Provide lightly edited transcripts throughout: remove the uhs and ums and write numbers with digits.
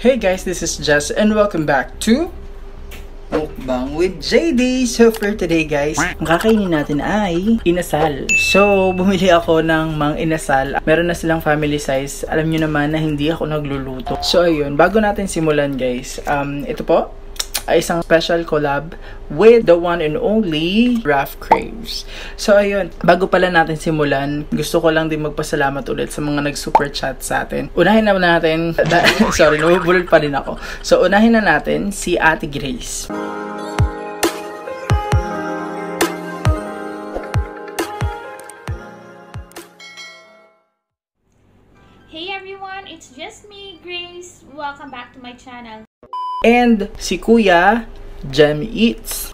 Hey guys, this is Jess and welcome back to Mukbang with JD. So for today guys, ang kakainin natin ay inasal. So bumili ako ng mang inasal. Meron na silang family size. Alam nyo naman na hindi ako nagluluto. So ayun, bago natin simulan guys, ito po ay isang special collab with the one and only Raf Craves. So ayun, bago pala natin simulan, gusto ko lang din magpasalamat ulit sa mga nag-super chat sa atin. Unahin na natin, sorry, nabubulol pa rin ako. So unahin na natin si Ate Grace. Hey everyone, it's just me, Grace. Welcome back to my channel. And si Kuya Jem Eats.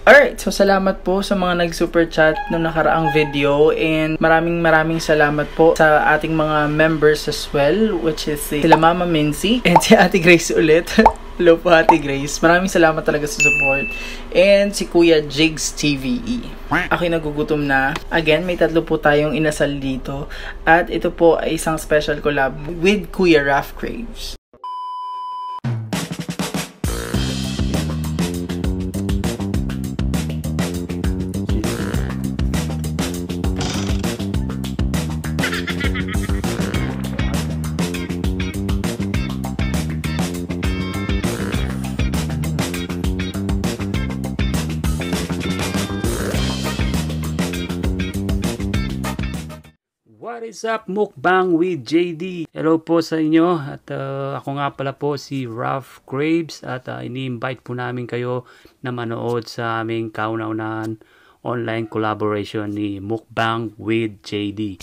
Alright, so salamat po sa mga nag-super chat nung nakaraang video, and maraming salamat po sa ating mga members as well, which is sila Mama Mincy and si Ate Grace ulit. Hello po Ate Grace. Maraming salamat talaga sa support. And si Kuya Jigs TVE. Ako'y nagugutom na. Again, may tatlo po tayong inasal dito. At ito po ay isang special collab with Kuya Raf Craves. What is up, Mukbang with JD? Hello po sa inyo, at ako nga pala po si Raf Craves, at ini-invite po namin kayo na manood sa aming kauna-unahan online collaboration ni Mukbang with JD.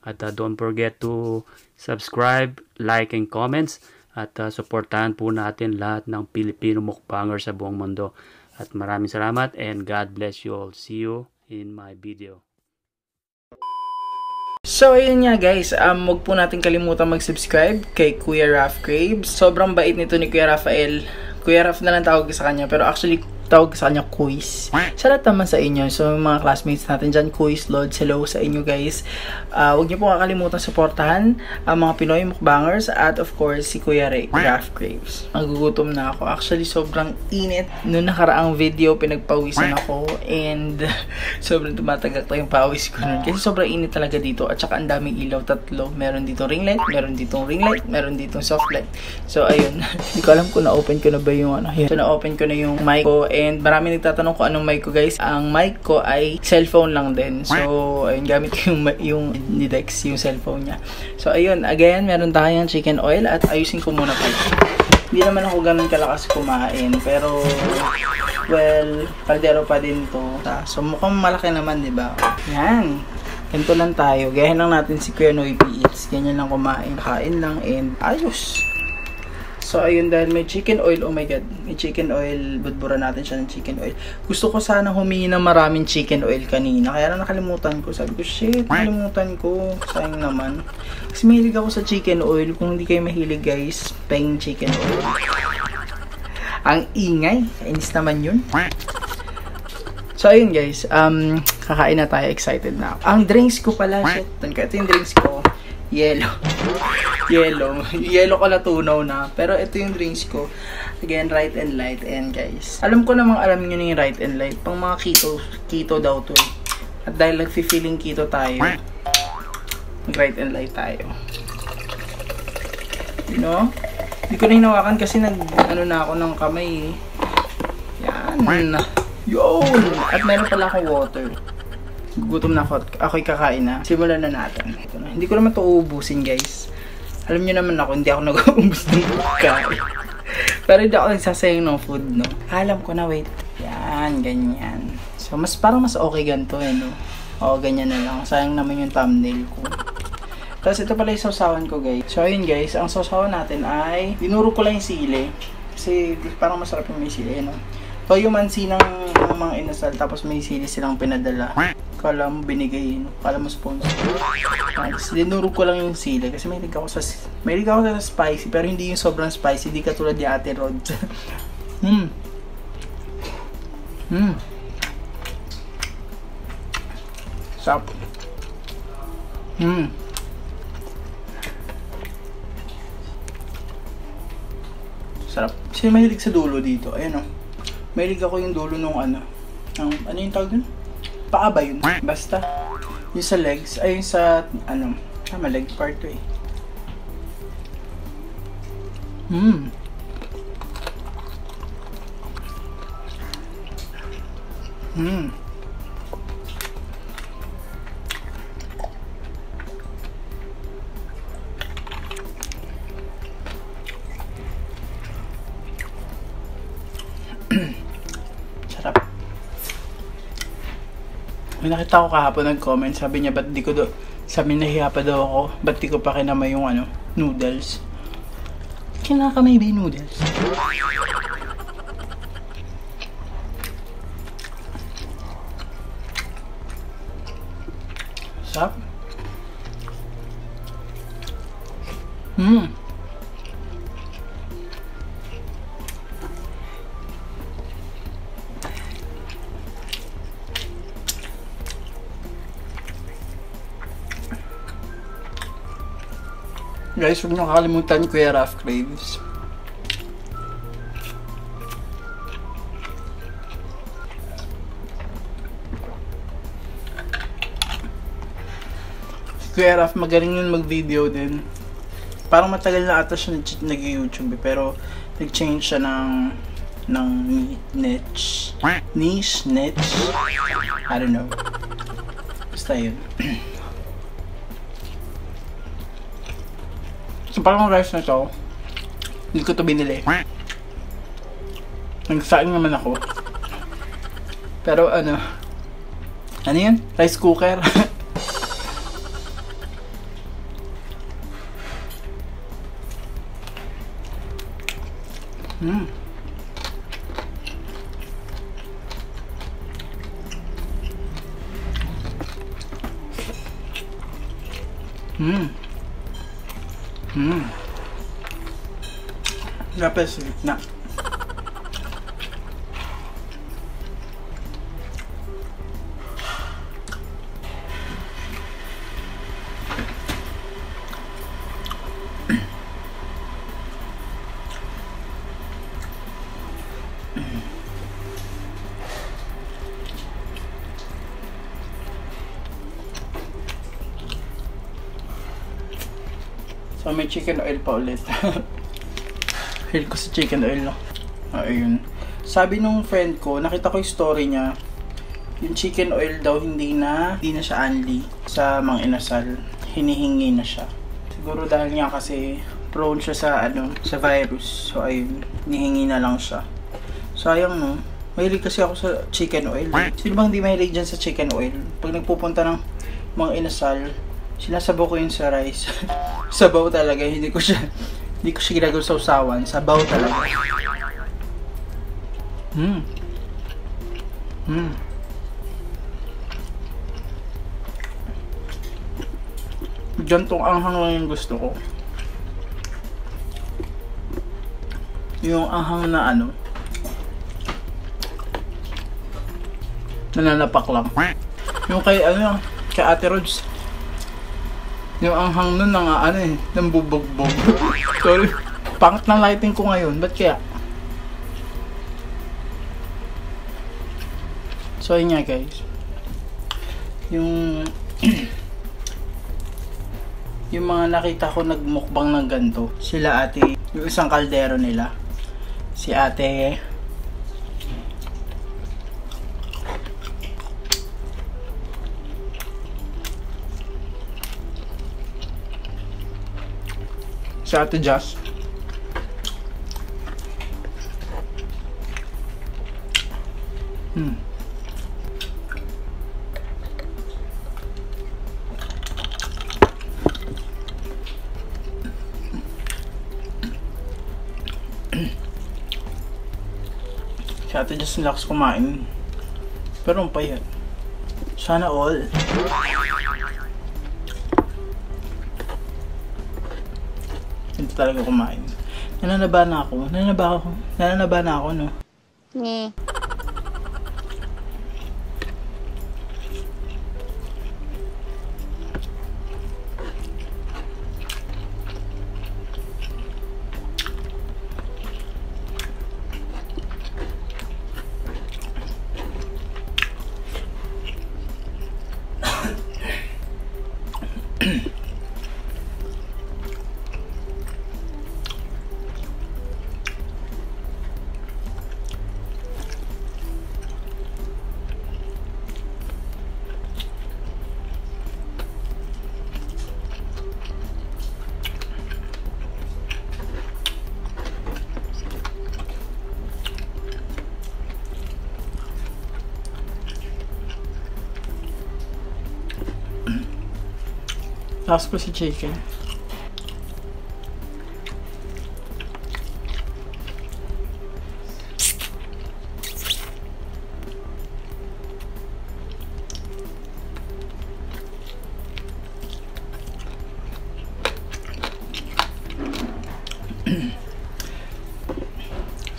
At don't forget to subscribe, like, and comments, at supportahan po natin lahat ng Pilipino mukbanger sa buong mundo. At maraming salamat and God bless you all. See you in my video. So ayun nga guys, wag po natin kalimutan mag-subscribe kay Kuya Raf Craves. Sobrang bait nito ni Kuya Rafael. Kuya Raf na lang tawag sa kanya, pero actually tawag sa kanya Kuis. Shout naman sa inyo. So mga classmates natin dyan, Kuis, Lods, hello sa inyo guys. Huwag niyo po kakalimutan supportahan ang mga Pinoy mukbangers, at of course si Kuya Raf Craves. Nagugutom na ako. Actually sobrang init. Noong nakaraang video pinagpawisan ako, and sobrang tumatagak yung pawis ko nun. Kasi sobrang init talaga dito, at saka ang daming ilaw, tatlo. Meron ditong ring light, meron ditong ring light, meron ditong soft light. So ayun, hindi ko alam kung na-open ko na ba yung ano. So na-open ko na yung mic ko. And marami nagtatanong kung anong mic ko guys. Ang mic ko ay cellphone lang din. So ayun, gamit ko yung ni Dex, yung cellphone niya. So ayun, again, meron tayong chicken oil, at ayusin ko muna po. Hindi naman ako ganun kalakas kumain, pero well, kaldero pa din to. So mukhang malaki naman, di ba? Yan. Ganito lang tayo. Gayahin lang natin si Kuya Noy Eats. Ganyan lang kumain. Kain lang and ayos. So, ayun, dahil may chicken oil, oh my god, may chicken oil, budbura natin siya ng chicken oil. Gusto ko sana humingi ng maraming chicken oil kanina, kaya na nakalimutan ko. Sabi ko, shit, nakalimutan ko, sayang naman. Kasi mahilig ako sa chicken oil. Kung hindi kayo mahilig guys, peng chicken oil. Ang ingay, kainis naman yun. So, ayun guys, kakain na tayo, excited na ako. Ang drinks ko pala, shit, ito yung drinks ko. Yellow ko na tunaw na. Pero ito yung drinks ko. Again, Right and Light. And guys, alam ko namang alam nyo na yung Right and Light. Pang mga keto daw to eh. At dahil nag-feeling keto tayo, mag-right and light tayo. You know? Hindi ko na hinawakan kasi ano na ako ng kamay. Yan. Yun! At meron pala akong water. Gutom na ako. Ako'y kakain na. Simulan na natin. Ito na. Hindi ko naman ito uubusin, guys. Alam nyo naman ako, hindi ako nag-uubos ng pagkain. Pero hindi ako nagsasayang ng food, no? Alam ko na, wait. Yan, ganyan. So, parang mas okay ganito, eh, no? Oo, ganyan na lang. Sayang naman yung thumbnail ko. Tapos ito pala yung sausawan ko, guys. So, ayun, guys. Ang sausawan natin ay dinuro ko lang yung sili. Kasi parang masarap yung may sili, no? Toyo mansi ng mga inasal. Tapos may sili silang pinadala. Kala mo binigay, no? Kala mo sponsor. Tapos dinuro ko lang yung sili. Kasi mahilig ako sa spicy. Pero hindi yung sobrang spicy. Hindi katulad ni Ate Rod. Sarap. Sarap. Sino mahilig sa dulo dito? Ayan, o. Mahilig ako yung dulo nung ano yung tawag dun? Paa ba yun? Basta. Yung sa legs. Ay, yung sa, leg part to eh. Sarap. May nakita ko kahapon nag-comment, sabi niya, sabi nahiya pa daw ako, ba't di ko pa kinamay yung noodles. Kinakamay ba yung noodles? Sarap. Guys, huwag niyo kakalimutan Kuya Raf Craves. Kuya Raf, magaling yun mag-video din. Parang matagal na ata siya nag-YouTube pero nag-change siya ng niche. I don't know. Basta yun. So parang rice na to, hindi ko to binili. Nagsaing naman ako. Pero ano yan? Rice cooker. Dapat sa gitna. So may chicken oil pa ulit. Feel ko sa chicken oil, no? Ayun. Sabi nung friend ko, nakita ko yung story niya. Yung chicken oil daw hindi na siya unli sa mga inasal. Hinihingi na siya. Siguro dahil nga kasi prone siya sa sa virus. So ayun, hinihingi na lang siya. Sayang, no? Mahilig kasi ako sa chicken oil. Sino bang hindi mahilig dyan sa chicken oil? Pag nagpupunta ng mga inasal, sinasabaw ko yun sa rice. Sabaw talaga, hindi ko siya ginagawa sa usawan. Sabaw talaga. Gantong anghang lang yung gusto ko. Yung anghang na nananapak lang. Yung kay Ate Rods, yung anghang nun nang bubugbog. Sorry, pangit ng lighting ko ngayon. Ba't kaya? So yun nga guys. Yung yung mga nakita ko nagmukbang ng ganito, sila ate, yung isang kaldero nila, si ate Jazz. Si ate Jazz nilakas kumain. Pero ang payat. Sana all. Hindi talaga kumain. Nananaba na ako, no? Yeah. Tapos ko si chicken.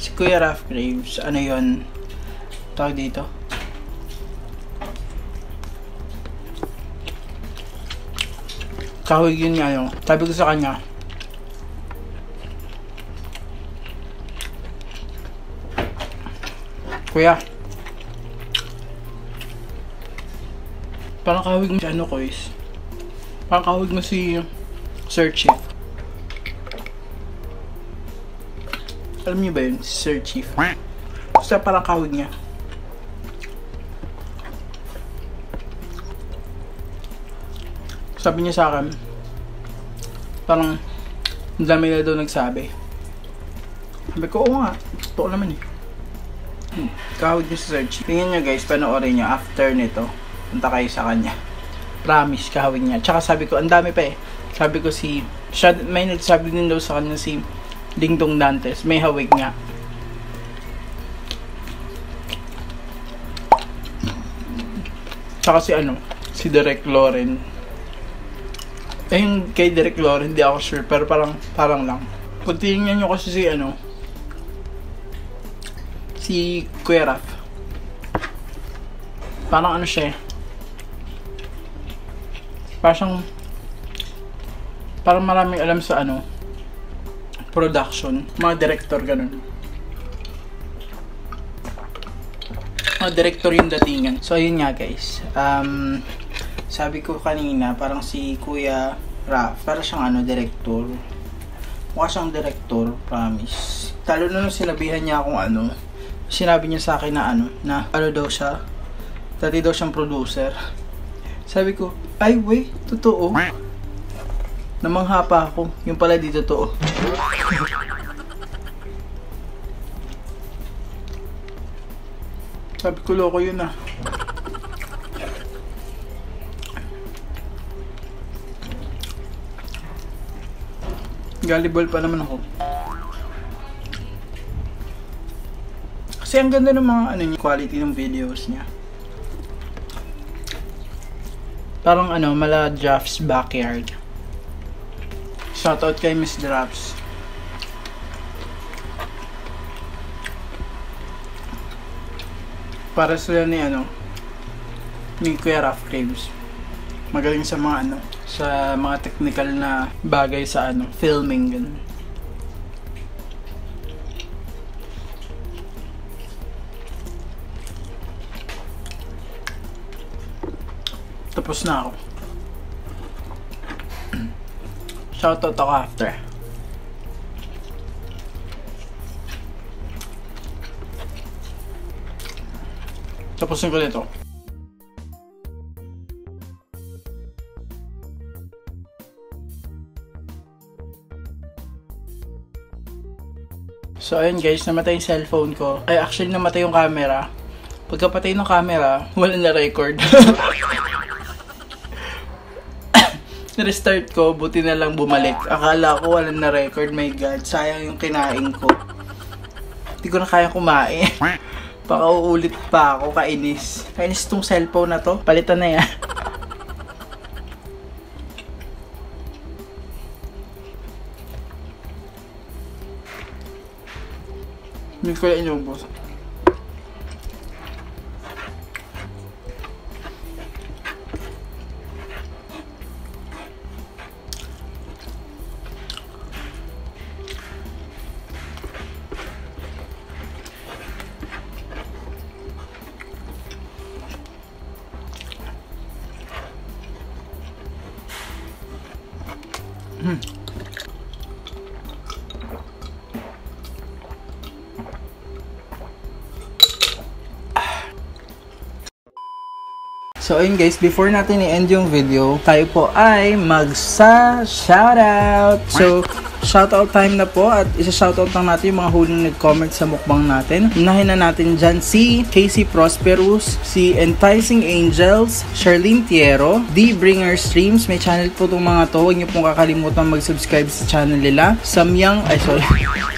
Si Kuya Raf Graves, ano yun? Tawag dito? Kahawig yun nga yung sabi ko sa kanya, Kuya, parang kahawig mo si ano ko is, parang kahawig mo si Sir Chief. Alam niyo ba yun? Si Sir Chief. Basta parang kahawig niya. Sabi niya sa akin, parang ang dami na daw nagsabi. Sabi ko, oo nga, totoo naman eh. Kahawig niya sa search. Tingnan niyo guys, panoorin niyo after nito. Punta kayo sa kanya. Promise, kahawig niya. Tsaka sabi ko, ang dami pa eh. Sabi ko may nagsabi din daw sa kanya si Dingdong Dantes, may hawig nga. Tsaka si Direk Loren. Yung kay Direk Loren, hindi ako sure, pero parang lang. Kung tingnan nyo kasi si Kuya Raf. Parang siya eh. Parang maraming alam sa production. Mga director, ganun. Mga director yung datingan. So, ayun nga guys. Sabi ko kanina, parang si Kuya Raf, parang siyang director. Mukha siyang director, promise. Talo na nung sinabihan niya akong sinabi niya sa akin na daw siya, dati daw siyang producer. Sabi ko, ay wait, totoo. Namangha pa ako, yung pala di totoo. Sabi ko, loko yun ah. Gullible pa naman ako. Kasi ang ganda ng mga quality ng videos niya. Parang mala Draft's Backyard. Shoutout kay Miss Drafts. Para sila ni Kuya Raf Graves. Magaling sa mga sa mga technical na bagay sa filming ganun. Tapos na ako. Shoutout ako after. Tapusin ko dito. So ayun guys, namatay yung cellphone ko. Ay actually namatay yung camera. Pagkapatay ng camera, wala na record. Restart ko, buti na lang bumalik. Akala ko wala na record, my god, sayang yung kinain ko. Hindi ko na kaya kumain. Baka uulit pa ako, kainis. Kainis tong cellphone na to, palitan na yan. Hindi ko na inubos. So ayun guys, before natin i-end yung video, tayo po ay magsa-shoutout. So, shoutout time na po at isa-shoutout lang natin yung mga huling nag-comment sa mukbang natin. Unahin na natin dyan si Casey Prosperous, si Enticing Angels, Charlene Tiero, The Bringer Streams. May channel po itong mga to. Huwag niyo pong kakalimutan mag-subscribe sa channel nila. Si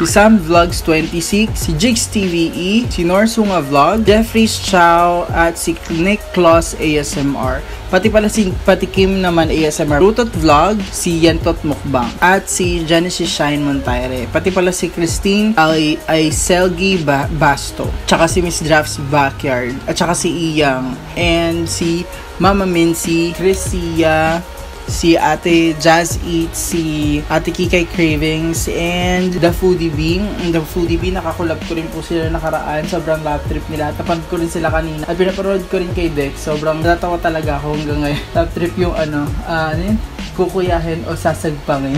Sam Vlogs 26, si Jigs TVE, si Norsunga Vlog, Jeffrey's Chow, at si Nick Claus ASMR. Pati pala si Patikim naman ASMR. Rutot Vlog, si Yentot Mukbang, at si Genesis Shine Montaire. Pati pala si Christine ay Selgi Basto. Tsaka si Miss Drafts Backyard. At tsaka si Iyang. And si Mama Mincy, Chrisia, si Ate Jazz Eats, si Ate Kikay Cravings, and The Foodie Bee. The Foodie Bee, nakakulab ko rin po sila nakaraan. Sobrang lap trip nila. Tapanood ko rin sila kanina. At pinapanood ko rin kay Dex. Sobrang natatawa talaga ako hanggang ngayon. Lap trip yung kukuyahin o sasagpangin.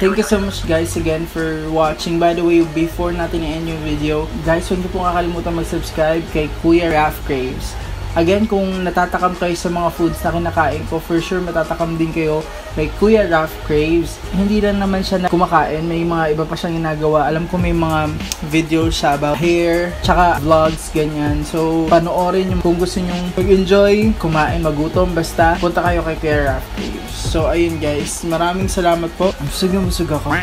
Thank you so much guys again for watching. By the way, before natin i-end yung video, guys, huwag niyo pong kakalimutan mag-subscribe kay Kuya Raf Craves. Again, kung natatakam kayo sa mga foods na kinakain ko, for sure matatakam din kayo kay Kuya Raf Craves. Hindi lang naman siya na kumakain, may mga iba pa siyang ginagawa. Alam ko may mga videos siya about hair, tsaka vlogs, ganyan. So, panoorin nyo kung gusto nyo mag-enjoy, kumain, magutom, basta punta kayo kay Kuya Raf Craves. So, ayun guys, maraming salamat po. Busog ako.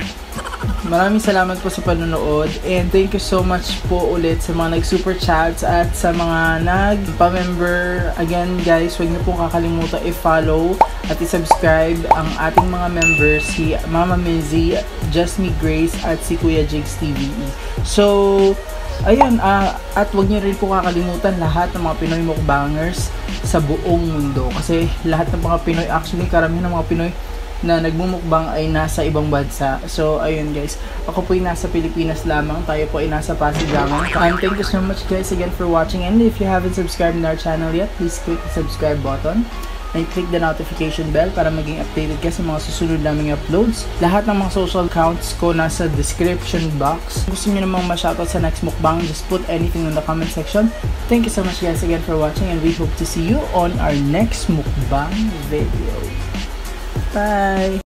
Maraming salamat po sa panonood and thank you so much po ulit sa mga nag-super chats at sa mga nagpa-member. Again guys, huwag niyo pong kakalimutan i-follow at i-subscribe ang ating mga members, si Mama Minzy, Just Me Grace at si Kuya Jigs TVE. So, ayun, at huwag niyo rin po kakalimutan lahat ng mga Pinoy mukbangers sa buong mundo. Kasi lahat ng mga Pinoy, actually karamihan ng mga Pinoy na nagmumukbang ay nasa ibang bansa. So, ayun guys. Ako po ay nasa Pilipinas lamang. Tayo po ay nasa Pasig lamang. And thank you so much guys again for watching. And if you haven't subscribed to our channel yet, please click the subscribe button. And click the notification bell para maging updated ka sa mga susunod naming uploads. Lahat ng mga social accounts ko nasa description box. Kung gusto nyo namang ma-shoutout sa next mukbang, just put anything in the comment section. Thank you so much guys again for watching. And we hope to see you on our next mukbang video. Bye!